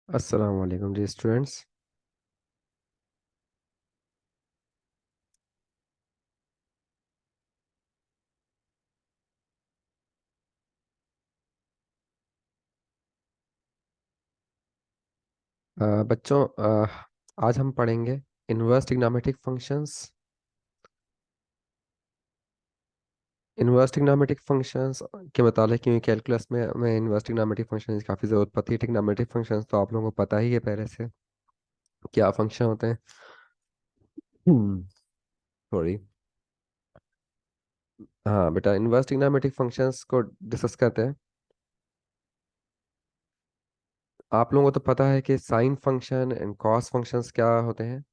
अस्सलाम वालेकुम जी स्टूडेंट्स। बच्चों, आज हम पढ़ेंगे inverse trigonometric functions. Inverse trigonometric functions के मतलब क्योंकि कैलकुलस में हमें इनवर्स ट्रिग्नोमेट्रिक फंक्शंस की काफ़ी ज़रूरत पड़ती है। ट्रिग्नोमेट्रिक फंक्शंस तो आप लोगों को पता ही है पहले से क्या फंक्शन होते हैं। सॉरी। हाँ बेटा, इनवर्स ट्रिग्नोमेट्रिक फंक्शंस को डिस्कस करते हैं। आप लोगों को तो पता है कि sine function and cos functions क्या होते हैं।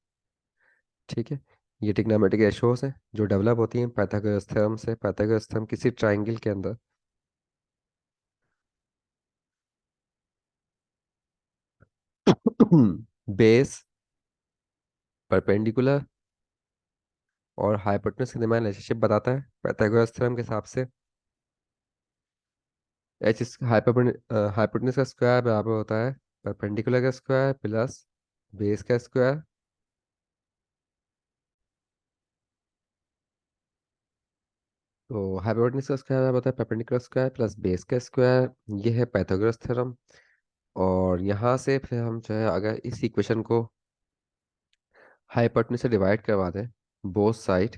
ठीक है। ये ट्रिग्नोमेट्रिक रेशोस हैं जो डेवलप होती हैं पाइथागोरस थ्योरम से। पाइथागोरस थ्योरम किसी ट्राइंगल के अंदर बेस, परपेंडिकुलर और हाइपोटेन्यूज के दरमियान रिलेशनशिप बताता है पाइथागोरस थ्योरम के हिसाब से। एच हाइपोटेन्यूज का स्क्वायर बराबर होता है परपेंडिकुलर का स्क्वायर प्लस बेस का स्क्वायर। तो हाइपोटेन्यूज का स्क्वायर बराबर होता है परपेंडिकुलर स्क्वायर प्लस बेस का स्क्वायर। ये है पाइथागोरस थ्योरम। और यहाँ से फिर हम जो है अगर इस इक्वेशन को हाइपोटेन्यूज से डिवाइड करवा दें बोथ साइड,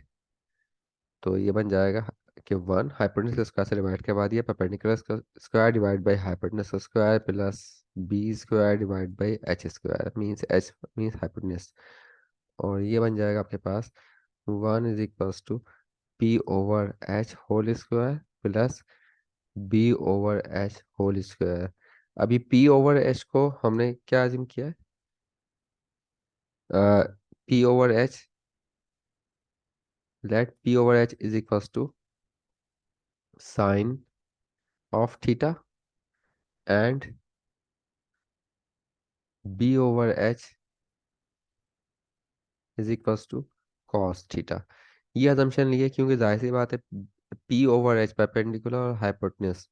तो ये बन जाएगा कि वन हाइपोटेन्यूज का स्क्वायर से डिवाइड करवा दिया perpendicular square divide by hypotenuse का square plus b square divide by h square means h means hypotenuse. और ये बन जाएगा आपके पास one is equals to p over h whole square plus b over h whole square. अभी p over h को हमने क्या अज्यूम किया है? P over h, let p over H is equals to sine of theta and B over H is equals to cos theta. ये assumption लिए क्योंकि जाहिर सी बात है पी ओवर एच परपेंडिकुलर और हाइपोटेन्यूज,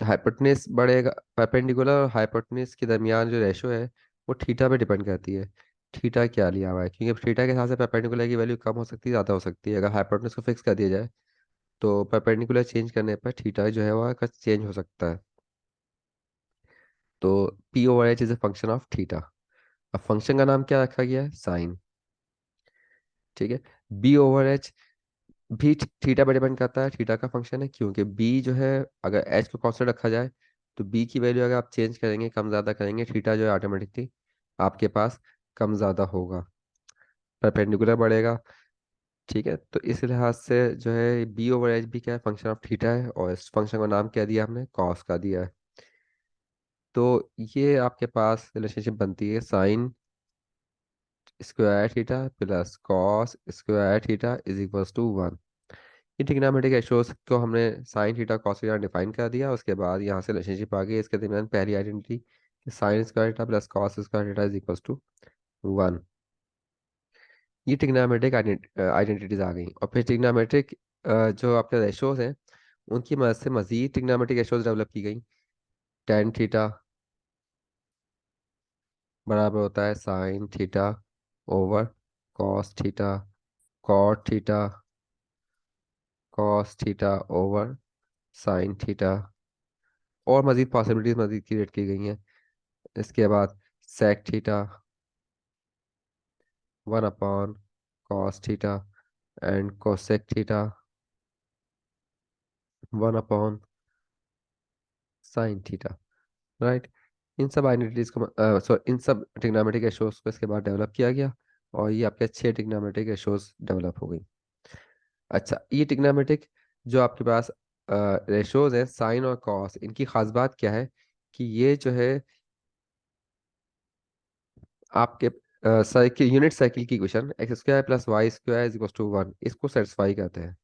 हाइपोटेन्यूज बढ़ेगा। परपेंडिकुलर और हाइपोटेन्यूज के दरमियान जो रेशो है वो थीटा पे डिपेंड करती है। थीटा क्या लिया हुआ है क्योंकि थीटा के हिसाब से परपेंडिकुलर की वैल्यू कम हो सकती है ज़्यादा हो सकती है। अगर हाइपोटेन्यूज को फिक्स कर दिया जाए तो परपेंडिकुलर चेंज करने पर थीटा जो है वह चेंज हो सकता है। तो P over H is a function of theta. अब फंक्शन का नाम क्या रखा गया है? साइन। ठीक है। बी ओवर एच भी थीटा पर डिपेंड करता है, थीटा का फंक्शन है क्योंकि बी जो है अगर एच को कांस्टेंट रखा जाए तो बी की वैल्यू अगर आप चेंज करेंगे कम ज़्यादा करेंगे थीटा जो है ऑटोमेटिकली आपके पास कम ज़्यादा होगा, परपेंडिकुलर बढ़ेगा। ठीक है। तो इस लिहाज से जो है बी ओवर एच भी क्या है? फंक्शन ऑफ थीटा है और इस फंक्शन का नाम क्या दिया हमने? कॉस का दिया है। तो ये आपके पास रिलेशनशिप बनती है sine square theta plus cos square theta is equals to one. ये ट्रिग्नोमेट्रिक रेशोस को हमने sine theta cos theta define कर दिया। उसके बाद यहाँ से रिलेशनशिप आ गई इसके दरमियान पहली आइडेंटिटी कि sine square theta plus cos square theta is equals to one. ये ट्रिग्नोमेट्रिक आइडेंटिटीज आ गई और फिर ट्रिग्नोमेट्रिक जो आपके रेशोस हैं उनकी मदद से मजीद ट्रिग्नोमेट्रिक रेशोस डेवलप की गई। टेन थीटा बराबर होता है sine theta over cos theta, cot theta cos theta over sine theta. और मजीद पॉसिबिलिटीज मजीद क्रिएट की गई हैं। इसके बाद sec theta one upon cos theta and cosec theta one upon sine theta. Right. इन सब आइडेंटिटीज को सॉरी इन सब ट्रिग्नोमेट्रिक रेशोस को इसके बाद डेवलप किया गया और ये आपके 6 ट्रिग्नोमेट्रिक रेशोस डेवलप हो गई। अच्छा, ये ट्रिग्नोमेट्रिक जो आपके पास रेशोज है साइन और कॉस, इनकी खास बात क्या है कि ये जो है आपके साइकिल यूनिट साइकिल की equation X square plus Y square is equal to one इसको सेटिस्फाई करते हैं।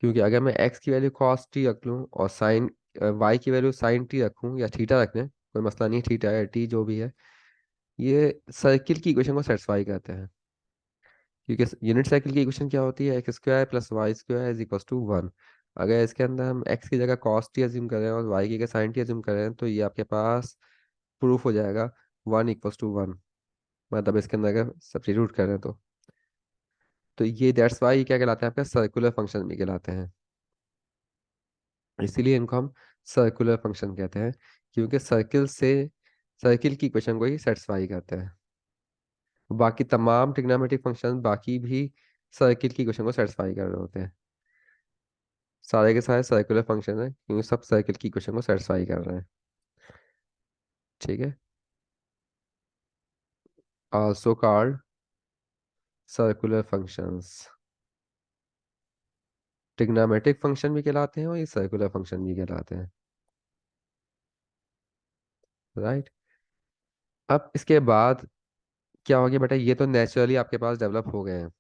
क्योंकि अगर मैं एक्स की वैल्यू कॉस टी रख लूँ और साइन वाई की वैल्यू साइन टी रखूँ या थीटा रख लें, कोई मसला नहीं, थीटा या टी जो भी है, ये सर्किल की इक्वेशन को सेटिस्फाई करते हैं। क्योंकि यूनिट साइकिल की इक्वेशन क्या होती है? X square plus Y square is equal to one. अगर इसके अंदर हम एक्स की जगह कॉस टी अज्यूम करें और वाई की जगह साइन टी अज्यूम करें तो ये आपके पास प्रूफ हो जाएगा 1 = 1, मतलब इसके अंदर अगर सब्स्टिट्यूट करें तो ये दैट्स वाई क्या कहलाते हैं आपके सर्कुलर फंक्शन भी कहलाते हैं। इसीलिए इनको हम सर्कुलर फंक्शन कहते हैं, क्योंकि सर्किल की इक्वेशन को ही सेटिस्फाई करते हैं। बाकी तमाम ट्रिग्नोमेट्रिक फंक्शन बाकी भी सर्किल की इक्वेशन को सेटिस्फाई कर रहे होते हैं। सारे के सारे सर्कुलर फंक्शन है क्योंकि सब सर्किल की इक्वेशन को सेटिस्फाई कर रहे हैं। ठीक है। Also called circular functions, trigonometric function भी कहलाते हैं और ये सर्कुलर फंक्शन भी कहलाते हैं। राइट। अब इसके बाद क्या हो गया बेटा, ये तो नेचुरली आपके पास डेवलप हो गए हैं।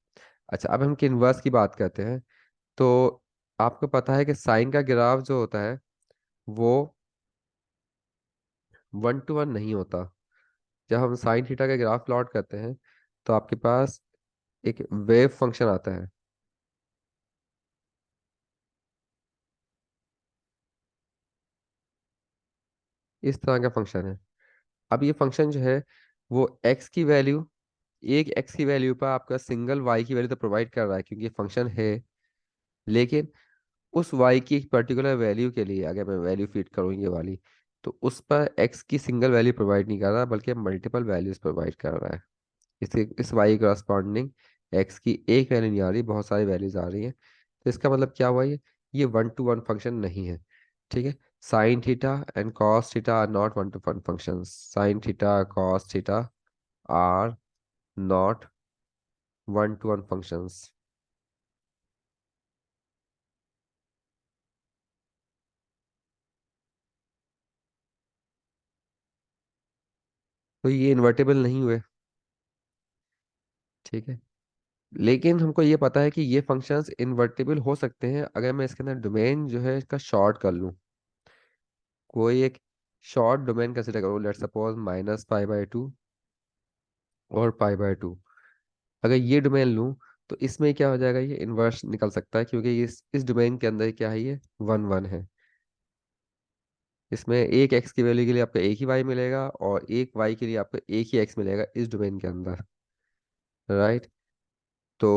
अच्छा, अब हम इनवर्स की बात करते हैं। तो आपको पता है कि साइन का ग्राफ जो होता है वो 1 to 1 नहीं होता। जब हम साइन थीटा का ग्राफ प्लॉट करते हैं तो आपके पास एक वेव फंक्शन आता है। इस तरह का फंक्शन है। अब ये फंक्शन जो है वो एक्स की वैल्यू, एक एक्स की वैल्यू पर आपका सिंगल वाई की वैल्यू तो प्रोवाइड कर रहा है क्योंकि ये फंक्शन है। लेकिन उस वाई की एक पर्टिकुलर वैल्यू के लिए अगर मैं वैल्यू फीड करूँ ये वाली, तो उस पर एक्स की सिंगल वैल्यू प्रोवाइड नहीं कर रहा बल्कि मल्टीपल वैल्यूज प्रोवाइड कर रहा है। इस वाई करस्पॉन्डिंग एक्स की एक वैल्यू नहीं आ रही, बहुत सारी वैल्यूज आ रही हैं। तो इसका मतलब क्या हुआ, ये 1 to 1 फंक्शन नहीं है। ठीक है। Sine theta and cos theta are not 1 to 1 function. Sine theta cos theta are not 1 to 1 functions. तो ये इन्वर्टेबल नहीं हुए। ठीक है। लेकिन हमको ये पता है कि ये फंक्शंस इन्वर्टेबल हो सकते हैं अगर मैं इसके अंदर डोमेन जो है इसका शॉर्ट कर लूँ। कोई एक शॉर्ट डोमेन कंसिडर करो, लेट सपोज -π/2 और π/2। अगर ये डोमेन लूँ तो इसमें क्या हो जाएगा, ये इन्वर्स निकल सकता है क्योंकि इस डोमेन के अंदर क्या है, ये 1 1 है। इसमें एक एक्स की वैल्यू के लिए आपको एक ही वाई मिलेगा और एक वाई के लिए आपको एक ही एक्स मिलेगा इस डोमेन के अंदर। राइट। तो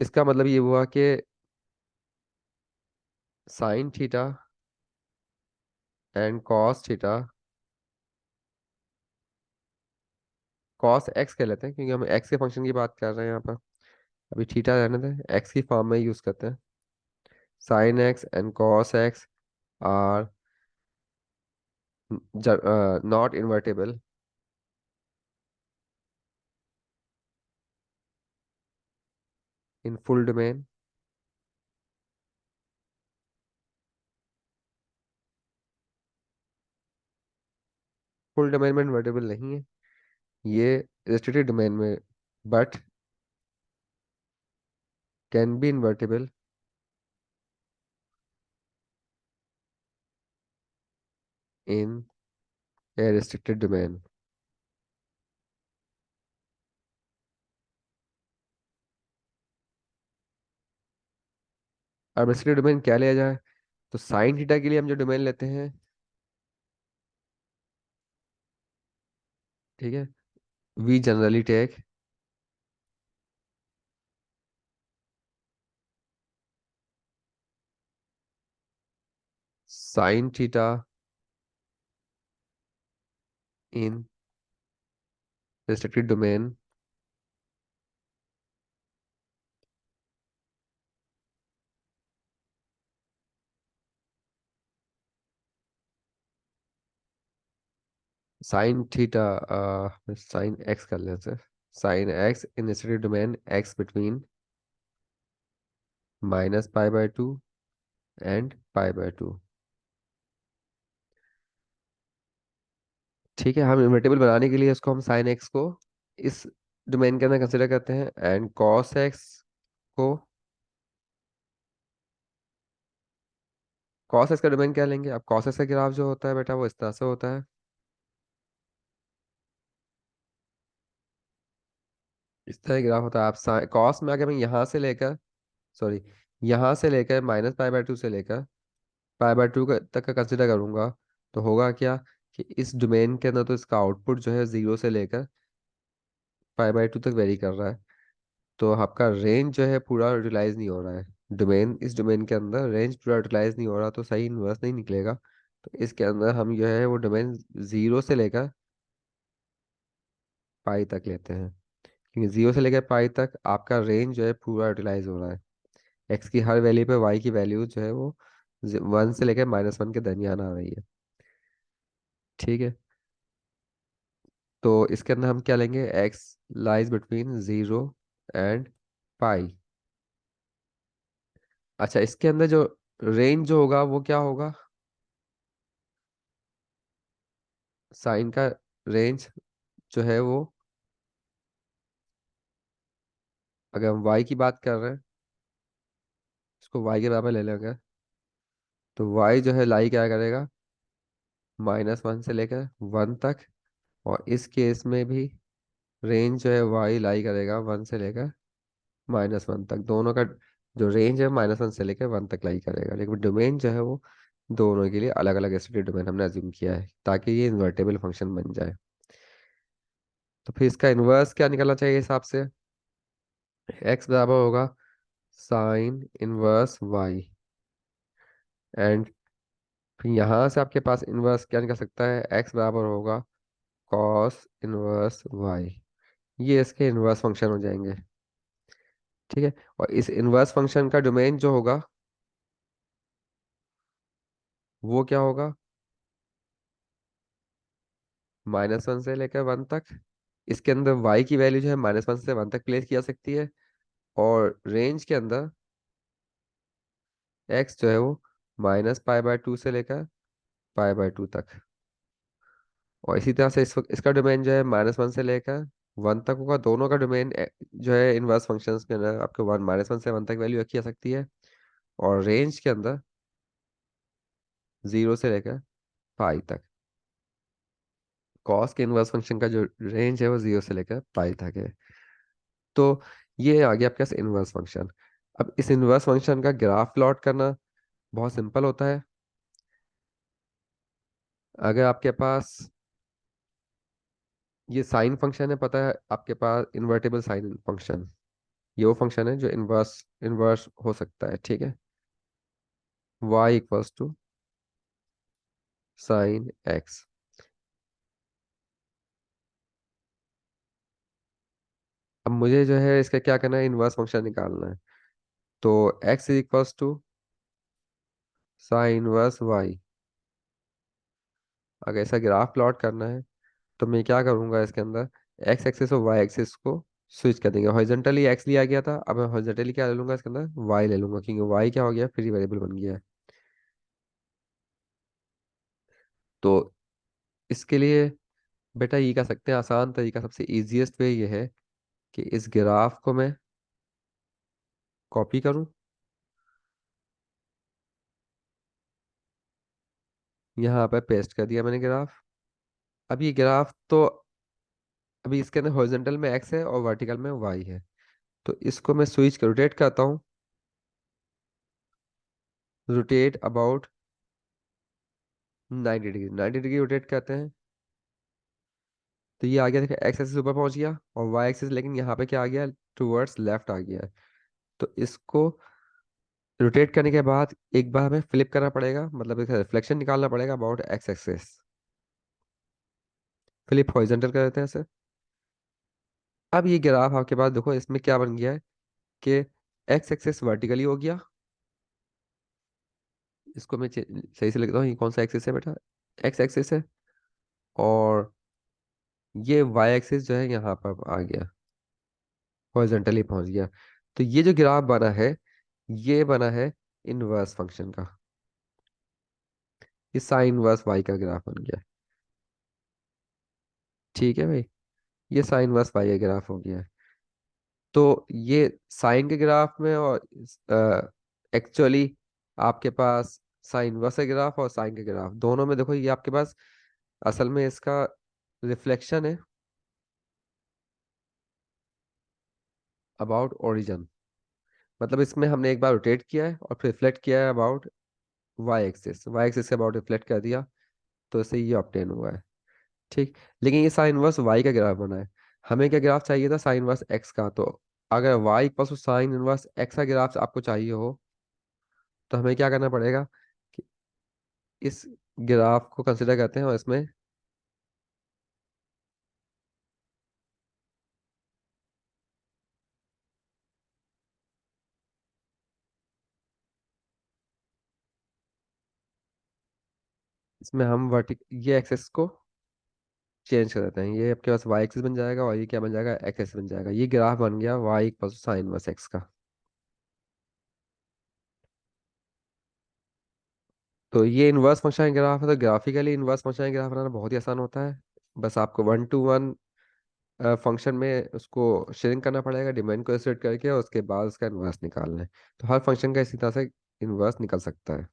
इसका मतलब ये हुआ कि sign theta and cos theta, cos x कह लेते हैं क्योंकि हम एक्स के फंक्शन की बात कर रहे हैं यहाँ पर। अभी थीटा रहने दें, एक्स की फॉर्म में यूज करते हैं। Sine X and cos X are not invertible in full domain. Full domain में इन्वर्टेबल नहीं है ये, रिस्ट्रिक्टेड डोमेन में, but can be invertible in a restricted domain. अब रिस्ट्रिक्टेड डोमेन क्या लिया जाए, तो साइन थीटा के लिए हम जो डोमेन लेते हैं, ठीक है, we generally take sine theta in restricted domain sine theta, sine x कर लेते हैं। Sine x in restricted domain x between -π/2 and π/2। ठीक है, हम इन्वर्टेबल बनाने के लिए इसको हम साइन एक्स को इस डोमेन के अंदर कंसिडर करते हैं एंड कॉस एक्स को, कॉस एक्स का डोमेन क्या लेंगे। अब कॉस एक्स का ग्राफ जो होता है बेटा वो इस तरह से होता है। इस तरह ग्राफ होता है। आप कॉस में अगर मैं यहाँ से लेकर, सॉरी, यहाँ से लेकर -π/2 से लेकर π/2 तक का कंसिडर करूंगा तो होगा क्या, कि इस डोमेन के अंदर तो इसका आउटपुट जो है 0 से लेकर π/2 तक वेरी कर रहा है। तो आपका रेंज जो है पूरा यूटिलाइज नहीं हो रहा है। डोमेन, इस डोमेन के अंदर रेंज पूरा यूटिलाइज नहीं हो रहा, तो सही इन्वर्स नहीं निकलेगा। तो इसके अंदर हम जो है वो डोमेन 0 से लेकर पाई तक लेते हैं, क्योंकि 0 से लेकर पाई तक आपका रेंज जो है पूरा यूटिलाइज हो रहा है। एक्स की हर वैल्यू पे वाई की वैल्यू जो है वो 1 से लेकर -1 के दरमियान आ रही है। ठीक है। तो इसके अंदर हम क्या लेंगे, x lies between 0 and pi. अच्छा, इसके अंदर जो रेंज जो होगा वो क्या होगा, साइन का रेंज जो है वो, अगर हम वाई की बात कर रहे हैं, इसको वाई के बराबर ले लेंगे, तो वाई जो है लाई क्या करेगा, -1 से लेकर 1 तक। और इस केस में भी रेंज जो है वाई लाई करेगा 1 से लेकर -1 तक। दोनों का जो रेंज है -1 से लेकर 1 तक लाई करेगा, लेकिन डोमेन जो है वो दोनों के लिए अलग अलग एसोसिएटेड डोमेन हमने अज्यूम किया है ताकि ये इन्वर्टेबल फंक्शन बन जाए। तो फिर इसका इन्वर्स क्या निकलना चाहिए हिसाब से, एक्स बराबर होगा साइन इनवर्स वाई। एंड फिर यहाँ से आपके पास इनवर्स क्या निकल सकता है, एक्स बराबर होगा कॉस इनवर्स वाई। ये इसके इनवर्स फंक्शन हो जाएंगे। ठीक है। और इस इनवर्स फंक्शन का डोमेन जो होगा वो क्या होगा, -1 से लेकर 1 तक। इसके अंदर वाई की वैल्यू जो है -1 से 1 तक प्लेस की जा सकती है, और रेंज के अंदर एक्स जो है वो -π/2 से लेकर π/2 तक। और इसी तरह से इसका डोमेन जो है -1 से लेकर 1 तक होगा। दोनों का डोमेन जो है इनवर्स फंक्शंस के अंदर आपके -1 से 1 तक वैल्यू रखी जा सकती है, और रेंज के अंदर 0 से लेकर पाई तक। कॉस के इनवर्स फंक्शन का जो रेंज है वो 0 से लेकर पाई तक है। तो ये आ गया आपके पास इनवर्स फंक्शन। अब इस इनवर्स फंक्शन का ग्राफ प्लॉट करना बहुत सिंपल होता है। अगर आपके पास ये साइन फंक्शन है, पता है आपके पास इन्वर्टेबल साइन फंक्शन, ये वो फंक्शन है जो इनवर्स इनवर्स हो सकता है। ठीक है। y = sine x. अब मुझे जो है इसका क्या करना है, इनवर्स फंक्शन निकालना है। तो x = साइन इनवर्स वाई। अगर ऐसा ग्राफ प्लॉट करना है तो मैं क्या करूंगा, इसके अंदर एक्स एक्सिस और वाई एक्सिस को स्विच कर देंगे। हॉरिजॉन्टली एक्स लिया गया था, अब मैं हॉरिजॉन्टली क्या ले लूंगा, इसके अंदर वाई ले लूंगा, क्योंकि वाई क्या हो गया, फ्री वेरिएबल बन गया है। तो इसके लिए बेटा ये कर सकते हैं, आसान तरीका, सबसे इजीएस्ट वे ये है कि इस ग्राफ को मैं कॉपी करूं, यहाँ पर पेस्ट कर दिया मैंने ग्राफ। अब ये ग्राफ तो अभी इसके अंदर हॉरिजॉन्टल में एक्स है और वर्टिकल में वाई है, तो इसको मैं स्विच कर रोटेट करता हूँ, rotate about 90 degree. 90 degree rotate करते हैं तो ये आ गया, देखिए एक्स एक्सिस ऊपर पहुंच गया और वाई एक्सिस लेकिन यहाँ पे क्या आ गया, टूवर्ड्स लेफ्ट आ गया है। तो इसको रोटेट करने के बाद एक बार हमें फ्लिप करना पड़ेगा, मतलब इसका रिफ्लेक्शन निकालना पड़ेगा about x axis. Flip horizontal कर देते हैं इसे। अब ये ग्राफ आपके पास देखो, इसमें क्या बन गया है कि एक्स एक्सिस वर्टिकली हो गया। इसको मैं सही से लिखता हूँ, ये कौन सा एक्सिस है बेटा, एक्स एक्सिस है। और ये वाई एक्सिस जो है यहाँ पर आ गया, हॉरिजॉन्टली पहुंच गया। तो ये जो ग्राफ बना है, ये बना है इनवर्स फंक्शन का। ये साइन इनवर्स वाई का ग्राफ बन गया। ठीक है भाई, ये साइन इनवर्स वाई का ग्राफ हो गया है। तो ये साइन के ग्राफ में और एक्चुअली आपके पास साइन इनवर्स का ग्राफ और साइन के ग्राफ दोनों में देखो, ये आपके पास असल में इसका रिफ्लेक्शन है अबाउट ओरिजिन। मतलब इसमें हमने एक बार रोटेट किया है और फिर रिफ्लेक्ट किया है about Y axis, Y axis के अबाउट रिफ्लेक्ट कर दिया। तो इससे ये ऑप्टेन हुआ है। ठीक। लेकिन ये साइन इनवर्स वाई का ग्राफ बना है। हमें क्या ग्राफ चाहिए था, साइन इनवर्स एक्स का। तो अगर Y equal to sine inverse x का ग्राफ आपको चाहिए हो, तो हमें क्या करना पड़ेगा कि इस ग्राफ को कंसिडर करते हैं और इसमें इसमें हम वर्टिक ये एक्सेस को चेंज कर देते हैं। ये आपके पास वाई एक्सिस बन जाएगा और ये क्या बन जाएगा, एक्स एक्सिस बन जाएगा। ये ग्राफ बन गया Y equal to sine inverse x का। तो ये इनवर्स फंक्शन ग्राफ है। तो ग्राफिकली इनवर्स फंक्शन ग्राफ बनाना बहुत ही आसान होता है। बस आपको 1 to 1 फंक्शन में उसको श्रिंक करना पड़ेगा, डिमांड को सेट करके, और उसके बाद उसका इन्वर्स निकालना है। तो हर फंक्शन का इसी तरह से इन्वर्स निकल सकता है।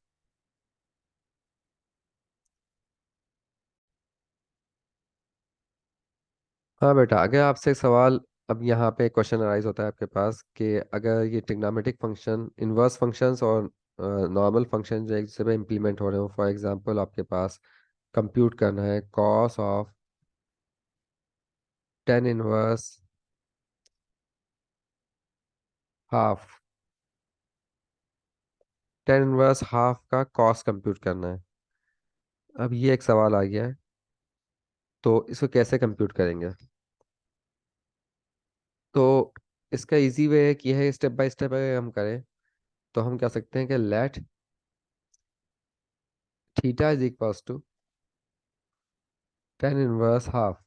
हाँ बेटा, अगर आपसे एक सवाल, अब यहाँ पे क्वेश्चन अराइज होता है आपके पास कि अगर ये ट्रिग्नोमेट्रिक फंक्शन, इन्वर्स फंक्शंस और नॉर्मल फंक्शन जो एक दूसरे पे इम्प्लीमेंट हो रहे हो, फॉर एग्जांपल आपके पास कंप्यूट करना है cos of ten inverse half, ten inverse half का कॉस कंप्यूट करना है। अब ये एक सवाल आ गया है, तो इसको कैसे कंप्यूट करेंगे। तो इसका इजी वे है कि है स्टेप बाय स्टेप अगर हम करें, तो हम कह सकते हैं कि let theta is equals to tan inverse half.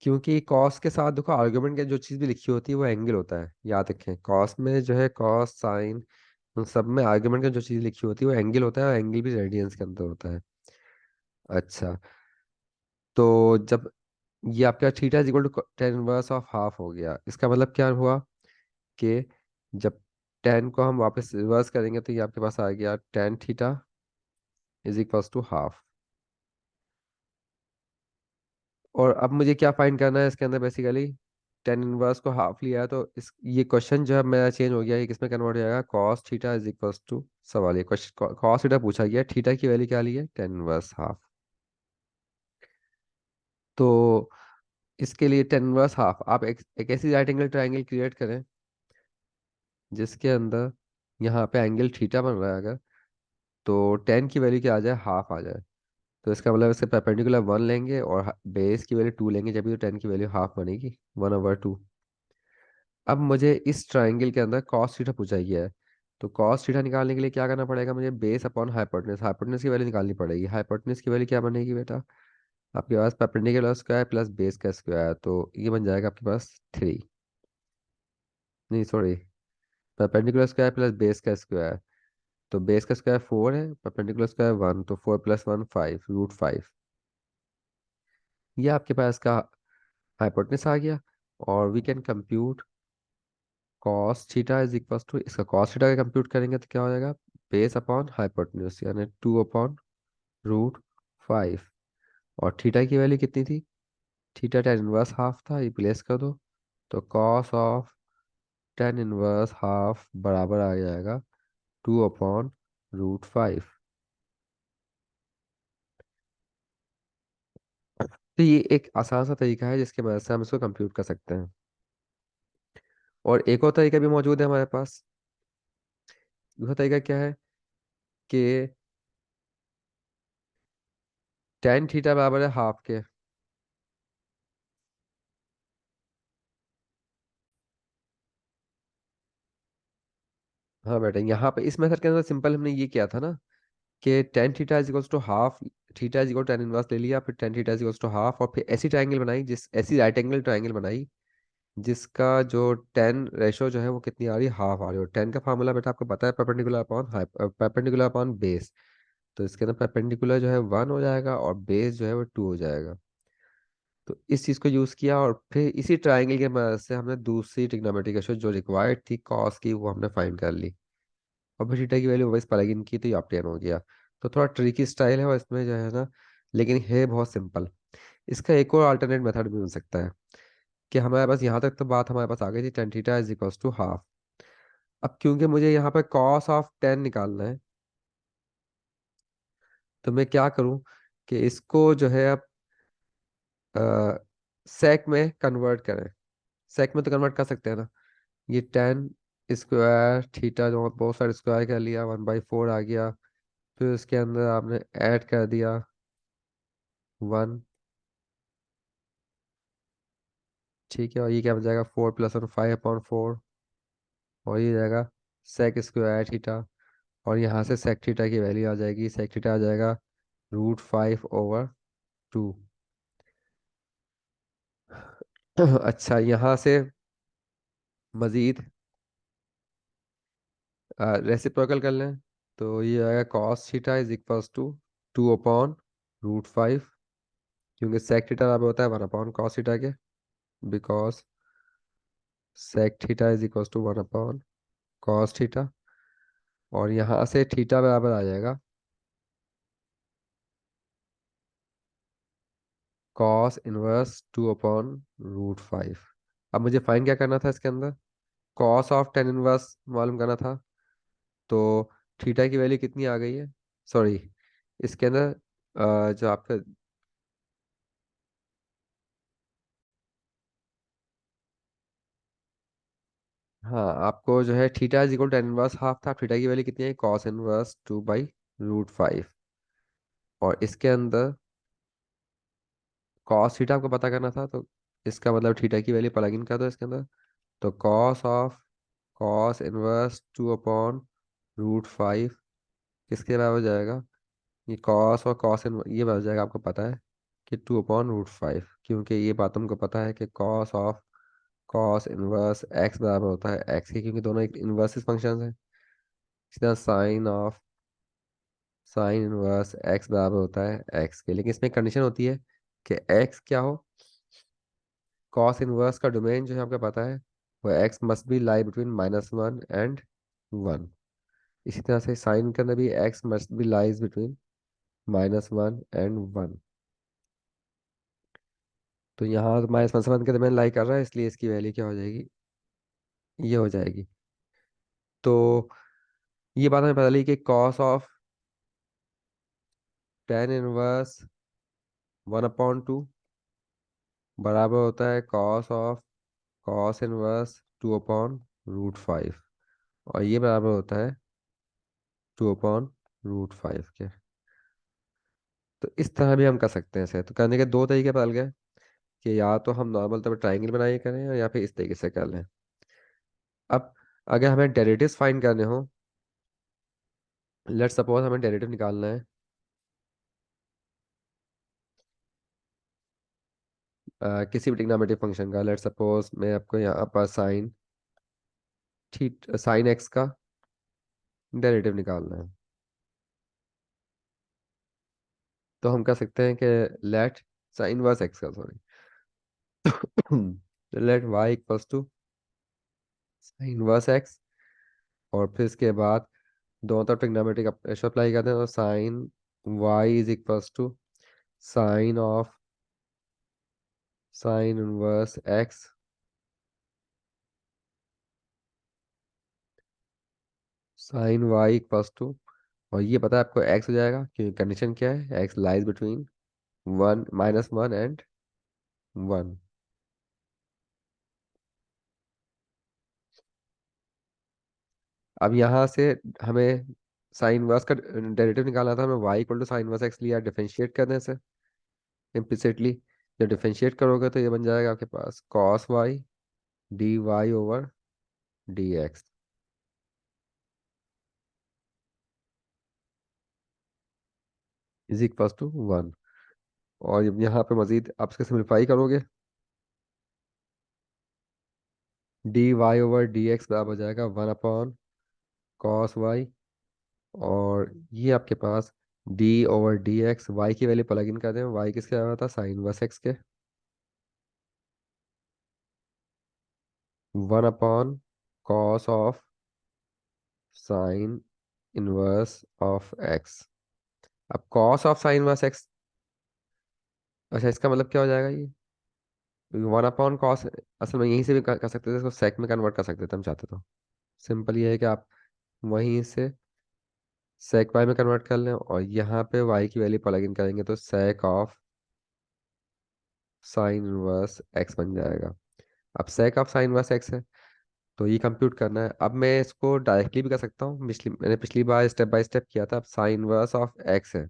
क्योंकि कॉस के साथ देखो आर्गुमेंट के जो चीज़ भी लिखी होती है वो एंगल होता है, याद रखें। कॉस में जो है कॉस साइन, उन सब में आर्गुमेंट का जो चीज़ लिखी होती है वो एंगल होता है, और एंगल भी रेडियंस के अंदर होता है। अच्छा, तो जब ये आपका theta is equal to tan inverse of half हो गया, इसका मतलब क्या हुआ कि जब टेन को हम वापस रिवर्स करेंगे तो ये आपके पास आ गया tan theta is equals to half. और अब मुझे क्या फाइंड करना है इसके अंदर, बेसिकली टेन इनवर्स को हाफ लिया है, तो इस ये क्वेश्चन जो है मेरा चेंज हो गया, ये किसमें कन्वर्ट हो जाएगा, cos theta is equals to, सवाल ये क्वेश्चन कॉस थीटा पूछा गया, थीटा की वैल्यू क्या ली है, टेन इनवर्स हाफ। तो इसके लिए टेन इनवर्स हाफ, आप एक ऐसी राइट एंगल ट्राइंगल क्रिएट करें जिसके अंदर यहाँ पे एंगल थीटा बन रहा है अगर, तो टेन की वैल्यू क्या आ जाए, हाफ आ जाए। तो इसका मतलब इसके परपेंडिकुलर वन लेंगे और बेस की वैल्यू टू लेंगे, जब भी तो टेन की वैल्यू हाफ बनेगी, 1/2। अब मुझे इस ट्राइंगल के अंदर कॉस थीटा पूछा गया है। तो कॉस थीटा निकालने के लिए क्या करना पड़ेगा, मुझे बेस अपॉन हाइपोटेनस, हाइपोटेनस की वैल्यू निकालनी पड़ेगी। हाइपोटेनस की वैल्यू क्या बनेगी बेटा, आपके पास परपेंडिकुलर स्क्वायर प्लस बेस का स्क्वायर, तो ये बन जाएगा आपके पास थ्री, नहीं sorry, perpendicular square plus base का स्क्वायर। तो बेस का स्क्वायर फोर है, परपेंडिकुलर स्क्वायर वन, तो four plus one five, root five. ये आपके पास का हाइपोटेनस आ गया। और we can compute cos theta is equal to, इसका कॉस थीटा का कंप्यूट करेंगे तो क्या हो जाएगा, बेस अपॉन हाइपोटेन्यूज यानी टू अपॉन रूट फाइव। और थीटा की वैल्यू कितनी थी, थीटा टेन इनवर्स हाफ था, ये प्लेस कर दो। तो cos of ten inverse half बराबर आ जाएगा टू अपॉन रूट फाइव। तो ये एक आसान सा तरीका है जिसकी मदद से हम इसको कंप्यूट कर सकते हैं। और एक और तरीका भी मौजूद है हमारे पास। दूसरा तरीका क्या है कि टेन थीटा बराबर है हाफ के। हाँ बेटा, यहाँ पे इस मेथड के अंदर सिंपल हमने ये किया था ना कि tan theta is equals to half, theta is equal tan inverse ले लिया, फिर tan theta is equals to half, और फिर ऐसी ट्रायंगल बनाई, जिस ऐसी राइट एंगल ट्रायंगल बनाई जिसका जो टेन रेशो जो है वो कितनी आ रही है, हाफ आ रही है। और टेन का फार्मूला बेटा आपको पता है, perpendicular upon perpendicular upon base. तो इसके अंदर परपेंडिकुलर जो है वन हो जाएगा और बेस जो है वो टू हो जाएगा। तो इस चीज़ को यूज़ किया, और फिर इसी ट्रायंगल की मदद से हमने दूसरी ट्रिग्नोमेट्रिक रेशो जो रिक्वायर्ड थी कॉस की, वो हमने फाइंड कर ली। और फिर थीटा की वैल्यू वाइस प्लग इन की तो ये ऑप्टेन हो गया। तो थोड़ा ट्रिकी स्टाइल है और इसमें जो है ना, लेकिन है बहुत सिंपल। इसका एक और अल्टरनेट मेथड भी हो सकता है कि हमारे पास यहाँ तक तो बात हमारे पास आ गई थी, tan theta is equals to half. अब क्योंकि मुझे यहाँ पर कॉस ऑफ टेन निकालना है, तो मैं क्या करूं कि इसको जो है आप सेक में कन्वर्ट करें। सेक में तो कन्वर्ट कर सकते हैं ना। ये 10 स्क्वायर थीटा जो बहुत सारे स्क्वायर कर लिया, 1/4 आ गया। फिर उसके अंदर आपने ऐड कर दिया 1। ठीक है, और ये क्या बन जाएगा, 4 + 1 5/4। और ये जाएगा सेक स्क्वायर थीटा। और यहाँ से सेक थीटा की वैल्यू आ जाएगी, सेक थीटा आ जाएगा √5/2। अच्छा, यहाँ से मज़ीद रेसिप्रोकल कर लें। तो ये आएगा cos theta is equals to 2/√5, क्योंकि सेक थीटा बराबर होता है 1/cos थीटा के। Because sec theta is equals to 1/cos theta. और यहाँ से थीटा बराबर आ जाएगा कॉस इनवर्स 2/√5। अब मुझे फाइन क्या करना था इसके अंदर, कॉस ऑफ टेन इनवर्स मालूम करना था। तो थीटा की वैल्यू कितनी आ गई है, सॉरी, इसके अंदर जो आपका, हाँ आपको जो है theta is equal tan inverse half था, थीटा की वैल्यू कितनी है, कॉस इनवर्स 2/√5। और इसके अंदर कॉस थीटा आपको पता करना था, तो इसका मतलब थीटा की वैल्यू प्लग इन कर दो इसके अंदर। तो कॉस इनवर्स 2/√5 किसके बराबर हो जाएगा, ये कॉस और कॉस इन ये बन जाएगा, आपको पता है कि 2/√5, क्योंकि ये बात तुमको पता है कि कॉस इनवर्स एक्स बराबर होता है एक्स के, क्योंकि दोनों एक इनवर्सिस फंक्शन है। इसी तरह साइन इनवर्स एक्स बराबर होता है एक्स के, लेकिन इसमें कंडीशन होती है कि एक्स क्या हो, कॉस इनवर्स का डोमेन जो है आपको पता है, वो x must be lie between -1 and 1। इसी तरह से साइन के अंदर भी x must be lies between -1 and 1। तो यहाँ -1 से 1 के दरमियान लाई कर रहा है, इसलिए इसकी वैल्यू क्या हो जाएगी, ये हो जाएगी। तो ये बात हमें पता लगी कि कॉस ऑफ टेन इनवर्स 1/2 बराबर होता है कॉस इनवर्स 2/√5। और ये बराबर होता है 2/√5 के। तो इस तरह भी हम कर सकते हैं इसे, तो करने के दो तरीके बदल गए, कि या तो हम नॉर्मल तौर पर ट्राइंगल बनाइए करें, या फिर इस तरीके से कर लें। अब अगर हमें डेरिवेटिव्स फाइंड करने हो, लेट सपोज हमें डेरिवेटिव निकालना है किसी भी ट्रिग्नोमेट्रिक फंक्शन का। लेट सपोज मैं आपको यहाँ पर साइन एक्स का डेरिवेटिव निकालना है। तो हम कह सकते हैं कि लेट साइन वर्स एक्स का, sorry, let Y equals to sine inverse X. और फिर इसके बाद दोनों तरफ ट्रिग्नोमेट्रिक रेशो अप्लाई करते हैं, तो sine Y is equals to sine of sine inverse X, sine Y equals to, और ये पता है आपको एक्स हो जाएगा, क्योंकि कंडीशन क्या है, एक्स लाइज बिटवीन -1 and 1। अब यहाँ से हमें साइन वर्स का डेरिवेटिव निकालना था, हमें Y equal to sine inverse X लिया, डिफरेंशिएट करने से इम्प्लिसिटली। जब डिफरेंशिएट करोगे तो ये बन जाएगा आपके पास cos y dy/dx is equal to 1। और जब यहाँ पे मजीद आप इसके सिंप्लीफाई करोगे, dy/dx बराबर हो जाएगा 1/cos y। और ये आपके पास d/dx, y की वैल्यू प्लग इन कर दें, y किसके बराबर था, साइन वर्स एक्स के, 1/cos of sine inverse of x. अब cos of sine inverse x, अच्छा इसका मतलब क्या हो जाएगा ये, 1/cos, असल में यहीं से भी कर सकते थे, इसको सेक में कन्वर्ट कर सकते थे हम चाहते तो। सिंपल ये है कि आप वहीं से सेक वाई में कन्वर्ट कर लें और यहाँ पे वाई की वैल्यू प्लग इन करेंगे तो sec of sine inverse x बन जाएगा। अब सेक ऑफ साइन इनवर्स एक्स है, तो ये कंप्यूट करना है। अब मैं इसको डायरेक्टली भी कर सकता हूँ, मैंने पिछली बार स्टेप बाय स्टेप किया था। अब साइन इनवर्स ऑफ एक्स है,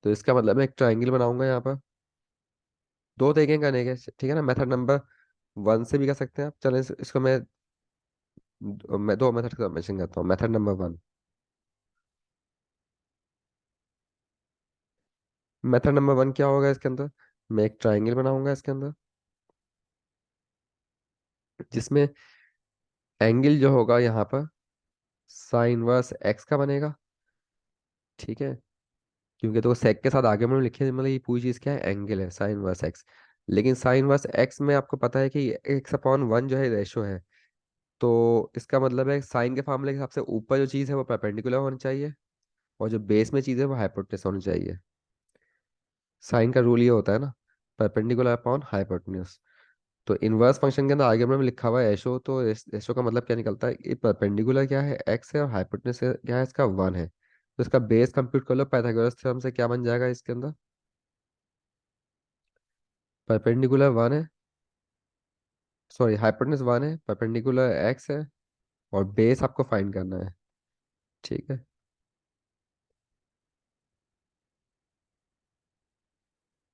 तो इसका मतलब मैं एक ट्राइंगल बनाऊंगा यहाँ पर। दो तरीके करने के, ठीक है ना। मेथड नंबर वन से भी कर सकते हैं आप। चलें इसको मैं दो मेथड का मेंशन करता हूँ। Method number one, method number one क्या होगा इसके अंदर, मैं एक ट्राइंगल बनाऊंगा इसके अंदर, जिसमें एंगल जो होगा यहाँ पर साइन वर्स एक्स का बनेगा, ठीक है। क्योंकि तो सेक के साथ आगे मैंने लिखे, मतलब ये पूरी चीज़ क्या है, एंगल है साइन वर्स एक्स। लेकिन साइन वर्स एक्स में आपको पता है कि एक्स अपॉन वन जो है रेशो है। तो इसका मतलब है साइन के फार्मूले के हिसाब से ऊपर जो चीज़ है वो परपेंडिकुलर होनी चाहिए, और जो बेस में चीज़ है वो हाइपोटेनस होनी चाहिए। साइन का रूल ये होता है ना, परपेंडिकुलर अपॉन हाइपोटेन्यूज। तो इनवर्स फंक्शन के अंदर आर्ग्यूमेंट में लिखा हुआ है एशो, तो एशो का मतलब क्या निकलता है, ये परपेंडिकुलर क्या है, एक्स है, और हाइपोटेन्यूज क्या है इसका, वन है। तो इसका बेस कंप्यूट कर लो पाइथागोरस थ्योरम से, क्या बन जाएगा इसके अंदर, परपेंडिकुलर वन है, सॉरी हाइपोटेन्यूज वन है, परपेंडिकुलर एक्स है, और बेस आपको फाइंड करना है, ठीक है।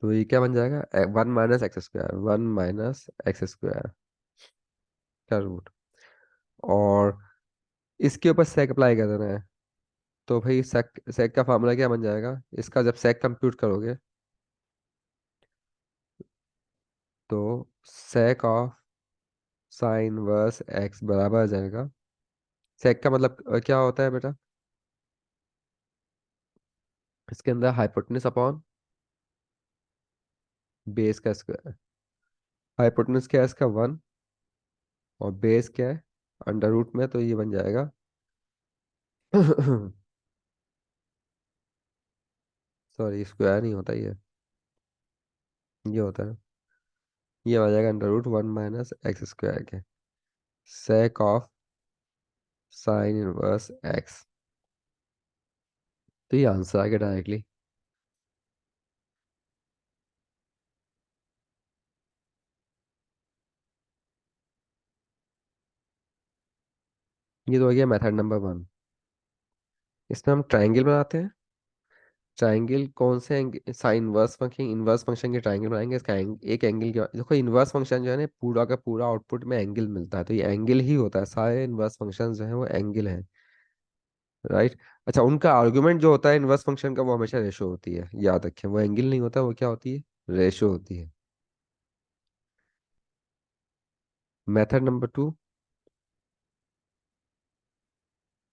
तो ये क्या बन जाएगा, one minus x square, one minus x square का रूट। और इसके ऊपर सेक अप्लाई कर देना है। तो भाई सेक सेक का फार्मूला क्या बन जाएगा इसका, जब सेक कंप्यूट करोगे तो sec of sine inverse X बराबर आ जाएगा। सेक का मतलब क्या होता है बेटा, इसके अंदर हाइपोटेनस अपॉन बेस का स्क्वायर। हाइपोटेनस क्या है इसका, वन, और बेस क्या है अंडर रूट में, तो ये बन जाएगा सॉरी स्क्वायर नहीं होता ये होता है, ये आ जाएगा under root one minus x square के sec of sine inverse x. तो ये आंसर आ गया डायरेक्टली। ये तो हो गया मेथड नंबर वन। इसमें हम ट्राइंगल बनाते हैं। ट्राइंगल कौन से angle, sine inverse function, inverse function के ट्राइंगल बनाएंगे। इसका एक एंगल क्या, देखो इनवर्स फंक्शन जो है ना पूरा का पूरा आउटपुट में एंगल मिलता है, तो ये एंगल ही होता है, सारे इनवर्स फंक्शन जो है वो एंगल है, राइट। अच्छा, उनका आर्गुमेंट जो होता है इनवर्स फंक्शन का वो हमेशा रेशो होती है, याद रखें, वो एंगल नहीं होता, वो क्या होती है, रेशो होती है। Method number two,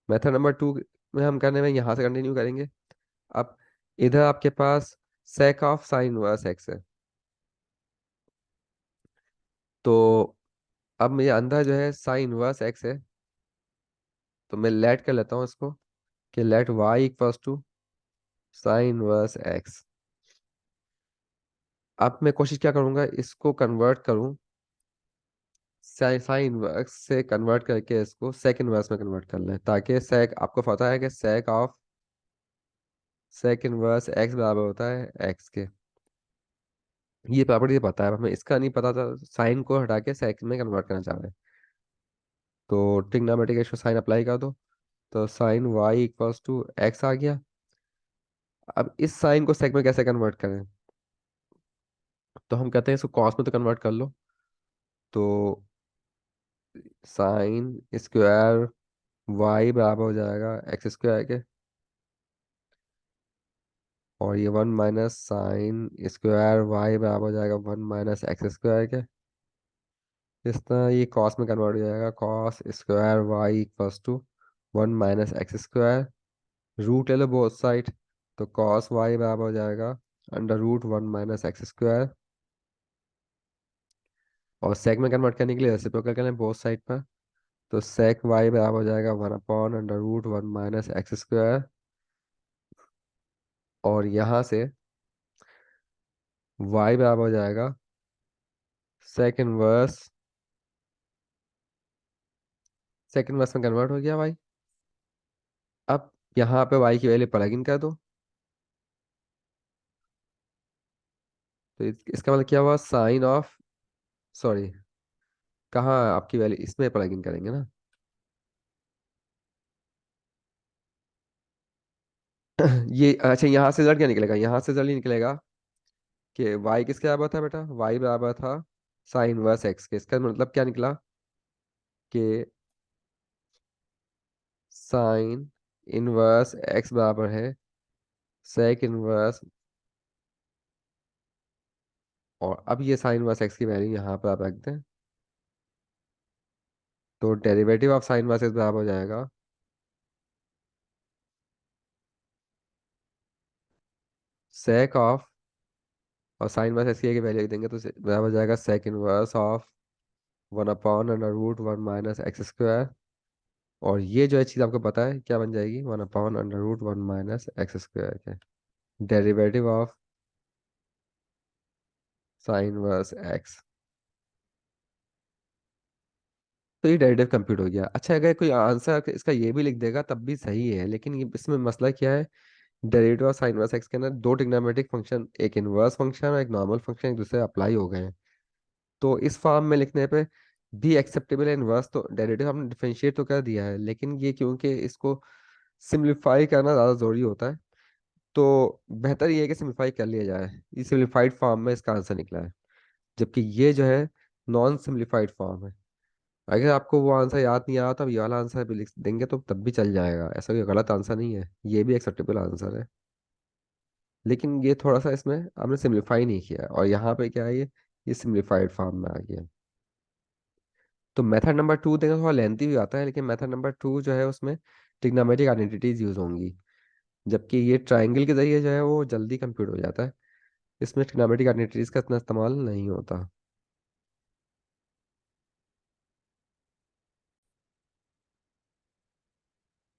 method number to में हम करने में यहाँ से कंटिन्यू करेंगे। अब इधर आपके पास sec of sine inverse x है, तो अब मेरे अंदर जो है साइन इनवर्स एक्स है, तो मैं लेट कर लेता हूँ इसको, कि let Y equals to sine inverse x. अब मैं कोशिश क्या करूँगा, इसको कन्वर्ट करूँ, साइन इनवर्स से कन्वर्ट करके इसको सेक इनवर्स में कन्वर्ट कर लें, ताकि सेक, आपको पता है कि sec of sec inverse x बराबर होता है एक्स के। ये प्रॉपर्टी पता है, हमें इसका नहीं पता था, साइन को हटा के सेक में कन्वर्ट करना चाह रहे हैं। तो ट्रिग्नोमेट्रिक रेशियो साइन अप्लाई कर दो, तो sine Y equals to x आ गया। अब इस साइन को सेक में कैसे कन्वर्ट करें, तो हम कहते हैं इसको कॉस में तो कन्वर्ट कर लो। तो साइन स्क्वायर वाई बराबर हो जाएगा एक्स स्क्वायर के, और ये one minus sine square Y बराबर हो जाएगा वन माइनस एक्स स्क्वायर के। इस तरह ये कॉस में कन्वर्ट हो जाएगा, cos square Y equals to one minus x square. Root ले लो बोथ साइड, तो कॉस वाई बराबर हो जाएगा under root one minus x square. और सेक में कन्वर्ट करने के लिए रेसिप्रोकल करें बोथ साइड पर, तो सेक वाई बराबर हो जाएगा one upon under root one minus x square. और यहाँ से वाई बराबर हो जाएगा सेक इनवर्स, सेक इनवर्स में कन्वर्ट हो गया वाई, अब यहाँ पे वाई की वैल्यू प्लग इन कर दो। तो इसका मतलब क्या हुआ, साइन ऑफ, सॉरी, कहाँ आपकी वैल्यू, इसमें प्लग इन करेंगे ना। ये अच्छा, यहाँ से रिजल्ट क्या निकलेगा, यहाँ से रिजल्ट ये निकलेगा कि वाई किसके बराबर था बेटा, वाई बराबर था साइन इनवर्स एक्स के। इसका मतलब क्या निकला कि साइन इनवर्स एक्स बराबर है सेक इनवर्स। और अब ये साइन इनवर्स एक्स की वैल्यू यहाँ पर आप रख दें, तो derivative of sine inverse x बराबर हो जाएगा सेक ऑफ, और साइन इनवर्स एक्स की वैल्यू लिख देंगे तो बराबर हो जाएगा सेक इनवर्स ऑफ 1/√1 - x²। और ये जो है चीज़ आपको पता है क्या बन जाएगी, 1/√1 - x² के derivative of sine inverse x. तो ये डेरिवेटिव कंप्यूट हो गया। अच्छा, अगर कोई आंसर इसका ये भी लिख देगा तब भी सही है, लेकिन ये इसमें मसला क्या है, derivative of sine inverse x के अंदर दो ट्रिग्नोमेट्रिक फंक्शन, एक इनवर्स फंक्शन और एक नॉर्मल फंक्शन, एक दूसरे अप्लाई हो गए हैं। तो इस फॉर्म में लिखने पे भी एक्सेप्टेबल है इनवर्स, तो डेरिवेटिव हमने डिफरेंशिएट तो कर दिया है, लेकिन ये क्योंकि इसको सिंप्लीफाई करना ज़्यादा ज़रूरी होता है, तो बेहतर ये है कि सिंप्लीफाई कर लिया जाए। ये सिंप्लीफाइड फॉर्म में इसका आंसर निकला है, जबकि ये जो है नॉन सिंप्लीफाइड फॉर्म है। अगर आपको वो आंसर याद नहीं आया तो आप ये वाला आंसर भी लिख देंगे तो तब भी चल जाएगा, ऐसा कोई गलत आंसर नहीं है, ये भी एक्सेप्टेबल आंसर है। लेकिन ये थोड़ा सा इसमें आपने सिंप्लीफाई नहीं किया है, और यहाँ पे क्या है, ये सिंप्लीफाइड फॉर्म में आ गया। तो मेथड नंबर 2 देखें तो थोड़ा लेंथी भी आता है, लेकिन मेथड नंबर 2 जो है उसमें ट्रिग्नोमेट्रिक आइडेंटिटीज यूज होंगी, जबकि ये ट्राइंगल के जरिए जो है वो जल्दी कंप्यूट हो जाता है। इसमें ट्रिग्नोमेट्रिक आइडेंटिटीज का इतना इस्तेमाल नहीं होता।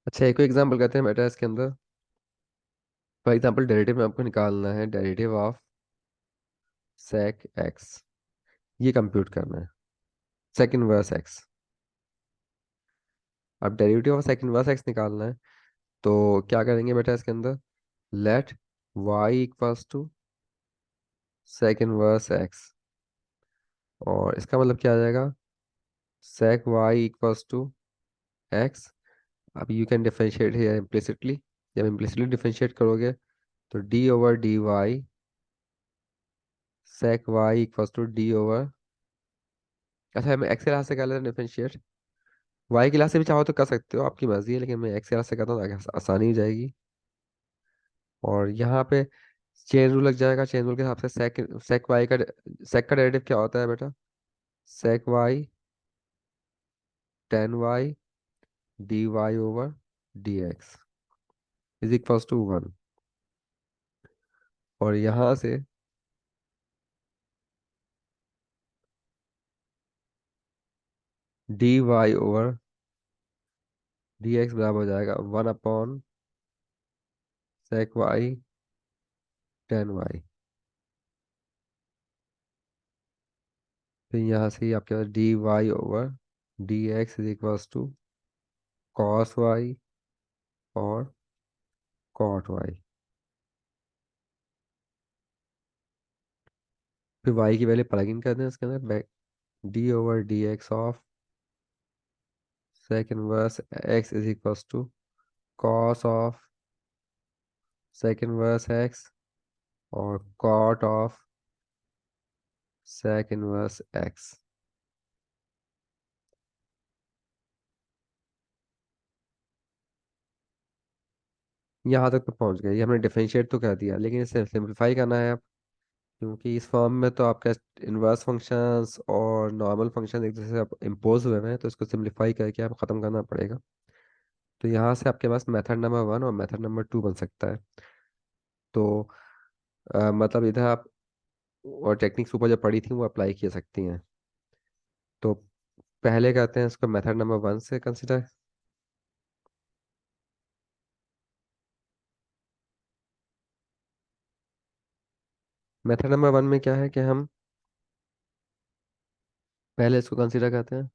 अच्छा, एक एग्जांपल कहते हैं बेटा इसके अंदर। फॉर एग्जांपल डेरिवेटिव में आपको निकालना है डेरिवेटिव ऑफ सेक एक्स, ये कंप्यूट करना है, सेक इनवर्स एक्स। अब derivative of sec inverse x निकालना है, तो क्या करेंगे बेटा इसके अंदर, let Y equals to sec inverse x. और इसका मतलब क्या आ जाएगा, sec y equals to x. अब you can differentiate here implicitly, जब इम्प्लिसिटली डिफरेंशिएट करोगे तो d/dy sec y equals to d over, अच्छा मैं एक्स के लिहाज से कर लेते हैं डिफरेंशिएट, वाई के लिहाज से भी चाहो तो कर सकते हो, आपकी मर्जी है, लेकिन मैं एक्स के लिहाज से करता हूँ ताकि आसानी हो जाएगी। और यहाँ पे चेन रूल लग जाएगा, चेन रूल के हिसाब से सेक सेक वाई का, सेक का डेरिवेटिव क्या होता है बेटा, sec Y tan Y D Y over D x is equals to 1। और यहाँ से D Y over D X बराबर हो जाएगा 1/सेक वाई टेन वाई। फिर यहाँ से ही आपके पास d Y over D x is equals to cos y और कॉट वाई। फिर वाई की वैल्यू प्लग इन कर दें इसके अंदर, back d over D x of sec inverse x is equals to cos of sec inverse x और cot of sec inverse x. यहाँ तक तो पहुँच गए, ये हमने डिफरेंशिएट तो कर दिया, लेकिन इसे सिंप्लीफाई करना है अब, क्योंकि इस फॉर्म में तो आपका इनवर्स फंक्शंस और नॉर्मल फंक्शन एक दूसरे से इम्पोज हुए हैं, तो इसको सिंप्लीफाई करके आप ख़त्म करना पड़ेगा। तो यहाँ से आपके पास मेथड नंबर 1 और मेथड नंबर 2 बन सकता है। तो मतलब इधर आप और टेक्निक्स ऊपर जो पढ़ी थी वो अप्लाई की जा सकती हैं। तो पहले करते हैं इसको मेथड नंबर 1 से कंसिडर। मेथड नंबर 1 में क्या है कि हम पहले इसको कंसिडर करते हैं,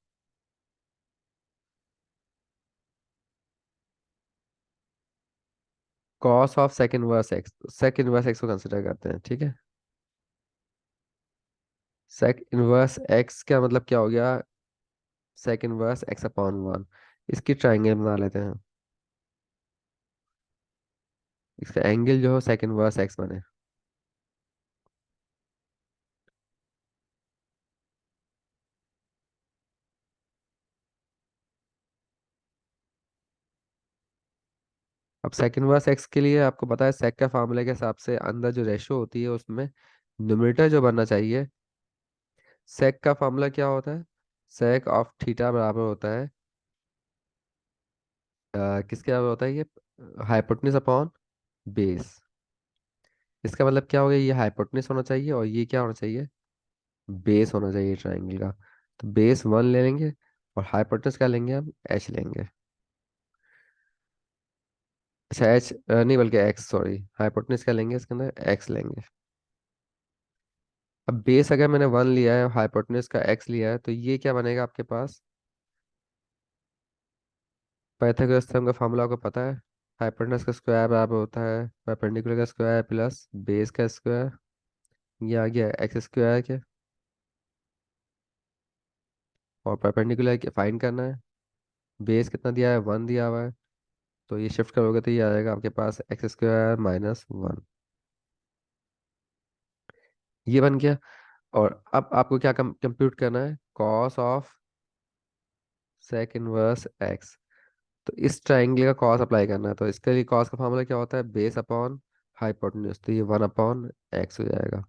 cos of sec inverse X को कंसिडर करते हैं, ठीक है। सेक इनवर्स एक्स का मतलब क्या हो गया? Sec inverse X upon one. इसकी ट्राइंगल बना लेते हैं। इसका एंगल जो हो सेक इनवर्स एक्स बने। अब सेक इनवर्स एक्स के लिए आपको पता है सेक का फार्मूला के हिसाब से अंदर जो रेशो होती है उसमें न्यूमरेटर जो बनना चाहिए। सेक का फार्मूला क्या होता है? सेक ऑफ थीटा बराबर होता है किसके बराबर होता है ये? Hypotenuse upon base. इसका मतलब क्या हो गया? ये हाइपोटेन्यूज होना चाहिए और ये क्या होना चाहिए? बेस होना चाहिए ट्राइंगल का। तो बेस वन ले लेंगे और हाइपोटेन्यूज क्या लेंगे? हम एच लेंगे। अच्छा एच नहीं बल्कि एक्स, सॉरी, हाइपोटेन्यूज क्या लेंगे इसके अंदर? एक्स लेंगे। अब बेस अगर मैंने वन लिया है और हाइपोटेन्यूज का एक्स लिया है तो ये क्या बनेगा आपके पास? पाइथागोरस थ्योरम का फॉर्मूला आपको पता है। हाइपोटेन्यूज का स्क्वायर बराबर होता है परपेंडिकुलर का स्क्वायर प्लस बेस का स्क्वायर। ये आ गया एक्स स्क्वायर के। और परपेंडिकुलर फाइंड करना है। बेस कितना दिया है? वन दिया हुआ है। तो ये शिफ्ट करोगे तो ये आ जाएगा आपके पास एक्स स्क्वायर माइनस वन। ये बन गया। और अब आपको क्या कंप्यूट करना है? Cos of sec inverse x. तो इस ट्राइंगल का कॉस अप्लाई करना है तो इसके लिए कॉस का फॉर्मूला क्या होता है? Base upon hypotenuse. तो ये वन अपॉन एक्स हो जाएगा।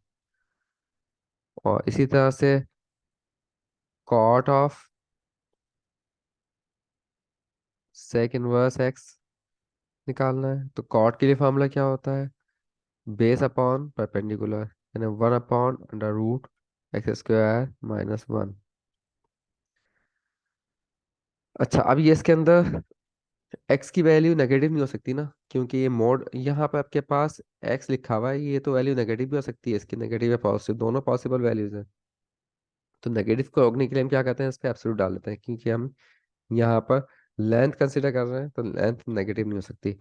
और इसी तरह से cot of sec inverse x निकालना है तो कॉट के लिए फॉर्मूला क्या होता है? बेस अपॉन परपेंडिकुलर यानी one upon under root x square minus one. अच्छा अब ये इसके अंदर एक्स की वैल्यू नेगेटिव नहीं हो सकती ना, क्योंकि ये मोड यहाँ पे आपके पास एक्स लिखा हुआ है, ये तो वैल्यू नेगेटिव भी हो सकती है, इसकी नेगेटिव या पॉजिटिव दोनों पॉसिबल वैल्यूज हैं। तो नेगेटिव को रोकने के लिए हम क्या करते हैं? इस पे एब्सोल्यूट डाल देते हैं, क्योंकि हम यहाँ पर लेंथ कंसिडर कर रहे हैं तो लेंथ नेगेटिव नहीं हो सकती।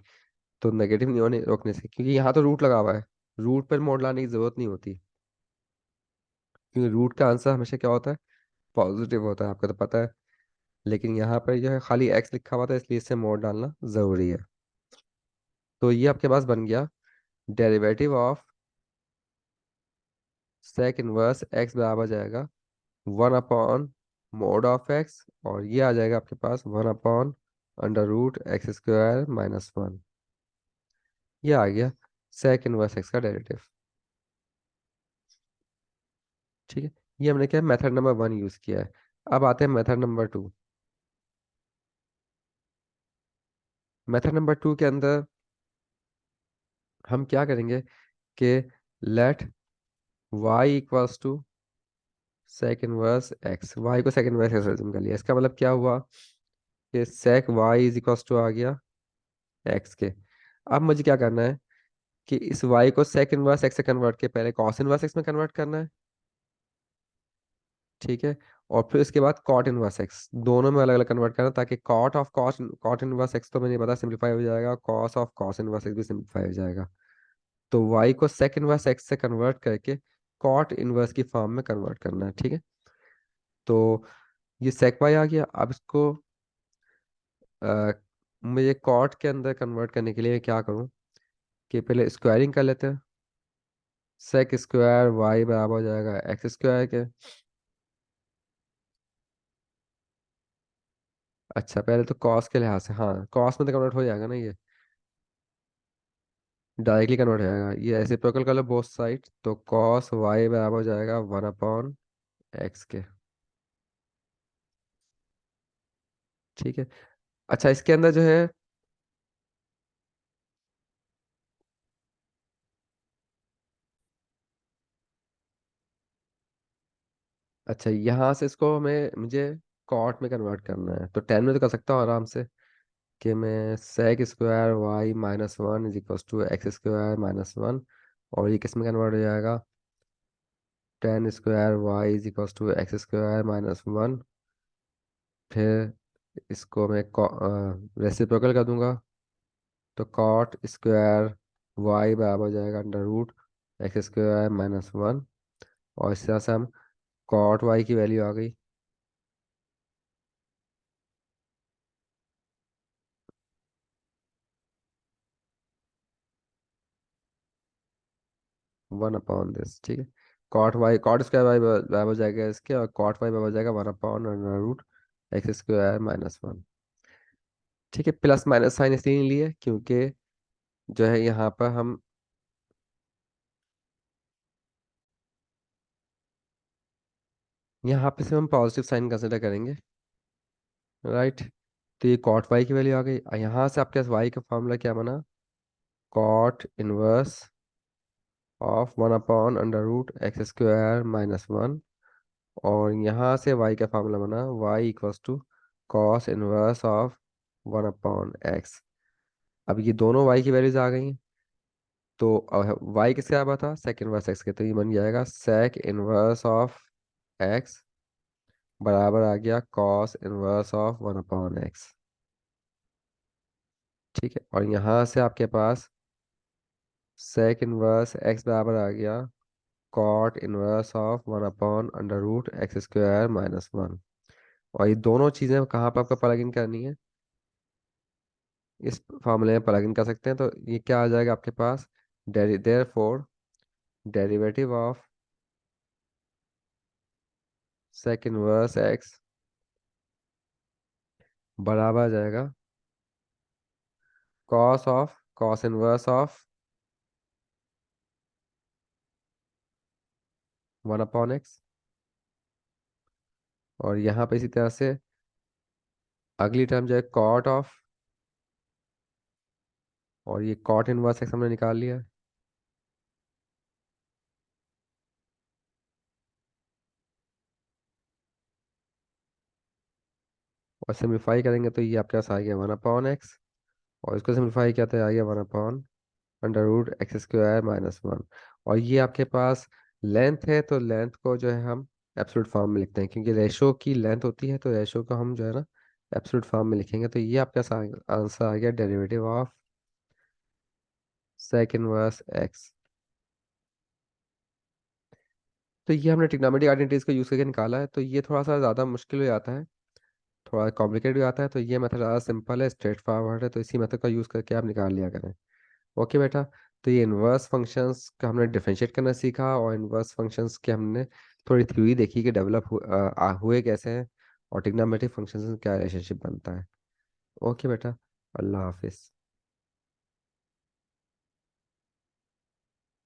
तो नेगेटिव नहीं होने रोकने से, क्योंकि यहाँ तो रूट लगा हुआ है, रूट पर मोड लाने की जरूरत नहीं होती, क्योंकि रूट का आंसर हमेशा क्या होता है? पॉजिटिव होता है, आपको तो पता है। लेकिन यहाँ पर जो है खाली एक्स लिखा हुआ था इसलिए इससे मोड डालना जरूरी है। तो ये आपके पास बन गया derivative of sec inverse x बराबर जाएगा one upon mod of x, और ये आ जाएगा आपके पास one upon under root x square minus one. ये आ गया सेक इनवर्स एक्स का डेरिवेटिव। ठीक है। ये हमने क्या मेथड नंबर वन यूज किया है। अब आते हैं method number two. Method number two के अंदर हम क्या करेंगे कि let y equals to sec inverse X. Y को सेक इनवर्स एक्स कर लिया, इसका मतलब क्या हुआ कि sec y is equals to आ गया एक्स के। अब मुझे क्या करना है कि इस y को सेक इनवर्स एक्स से कन्वर्ट के पहले कॉस इनवर्स एक्स में कन्वर्ट करना है, ठीक है। और फिर उसके बाद कॉट इनवर्स एक्स दोनों में अलग अलग कन्वर्ट करना, ताकि cot of cos cot inverse x तो मुझे पता सिंप्लीफाई हो जाएगा, cos of cos inverse X भी सिंप्लीफाई हो जाएगा। तो y को सेक इनवर्स एक्स से कन्वर्ट करके कॉट इनवर्स की फॉर्म में कन्वर्ट करना है, ठीक है। तो ये सेक वाई आ गया। अब इसको अ, मुझे कॉट के अंदर कन्वर्ट करने के लिए क्या करूं कि पहले स्क्वायरिंग कर लेते हैं। सेक स्क्वायर वाई बराबर हो जाएगा एक्स स्क्वायर के। अच्छा पहले तो कॉस के लिहाज से, हाँ कॉस में तो कन्वर्ट हो जाएगा ना ये, डायरेक्टली कन्वर्ट हो जाएगा। ये रेसिप्रोकल कर लो बोथ साइड, तो कॉस वाई बराबर हो जाएगा वन अपॉन एक्स के। ठीक है। अच्छा इसके अंदर जो है, अच्छा यहाँ से इसको हमें मुझे कॉट में कन्वर्ट करना है तो टेन में तो कर सकता हूँ आराम से कि मैं sec square Y minus one is equal to X square minus one. और ये किस में कन्वर्ट हो जाएगा? Tan square Y is equal to X square minus one. फिर इसको मैं रेसिप्रोकल कर दूंगा, तो कॉट स्क्वायर वाई बराबर हो जाएगा under root x square minus one. और इस तरह से हम कॉट वाई की वैल्यू आ गई 1/this, ठीक है। कॉट स्क्वायर वाई बराबर हो जाएगा इसके, और कॉट वाई बराबर हो जाएगा 1 under root x square minus one. ठीक है, प्लस माइनस साइन इसलिए नहीं लिए क्योंकि जो है यहाँ पर हम यहाँ पे सिर्फ हम पॉजिटिव साइन कंसिडर करेंगे, राइट। तो ये कॉट वाई की वैल्यू आ गई, और यहाँ से आपके पास वाई का फॉर्मूला क्या बना, cot inverse of under root x square minus one. और यहाँ से वाई का फार्मूला बना y equals to cos inverse of x. अब ये दोनों वाई की वैल्यूज आ गई हैं। तो वाई किसके बराबर था, सेक इनवर्स एक्स के, तो ये बन जाएगा सेक इनवर्स ऑफ एक्स बराबर आ गया कॉस इनवर्स ऑफ 1/एक्स। ठीक है, और यहाँ से आपके पास सेक इनवर्स एक्स बराबर आ गया cot inverse of under root x square minus one. और ये दोनों चीज़ें कहाँ पर आपको प्लग इन करनी है, इस फॉर्मूले में प्लग इन कर सकते हैं। तो ये क्या आ जाएगा आपके पास, therefore derivative of sec inverse x बराबर आ जाएगा कॉस इनवर्स ऑफ 1/एक्स। और यहाँ पे इसी तरह से अगली टर्म जो है कॉट ऑफ, और ये कॉट इनवर्स एक्स हमने निकाल लिया है। और सिम्प्लीफाई करेंगे तो ये आपके पास आ गया 1/एक्स। और इसको सिम्प्लीफाई किया तो आ गया under root x square minus one. और ये आपके पास लेंथ है, तो लेंथ को जो है हम एब्सोल्यूट फॉर्म में लिखते हैं, क्योंकि रेशो की लेंथ होती है, तो रेशो को हम जो है ना एब्सोल्यूट फॉर्म में लिखेंगे। तो ये आपका आंसर आ गया derivative of sec inverse x. तो ये हमने ट्रिग्नोमेट्रिक आइडेंटिटीज को यूज़ करके निकाला है। तो ये थोड़ा सा ज़्यादा मुश्किल हो जाता है, थोड़ा कॉम्प्लिकेटेड हो जाता है। तो ये मेथड ज़्यादा सिंपल है, स्ट्रेट फॉरवर्ड है, तो इसी मेथड का यूज़ करके आप निकाल लिया करें। ओके बेटा। तो ये इनवर्स फंक्शंस का हमने डिफरेंशिएट करना सीखा, और इनवर्स फंक्शंस के हमने थोड़ी थ्योरी देखी कि हुए कैसे हैं, और ट्रिग्नोमेट्रिक फंक्शंस में क्या रिलेशनशिप बनता है। ओके बेटा, अल्लाह हाफिज़।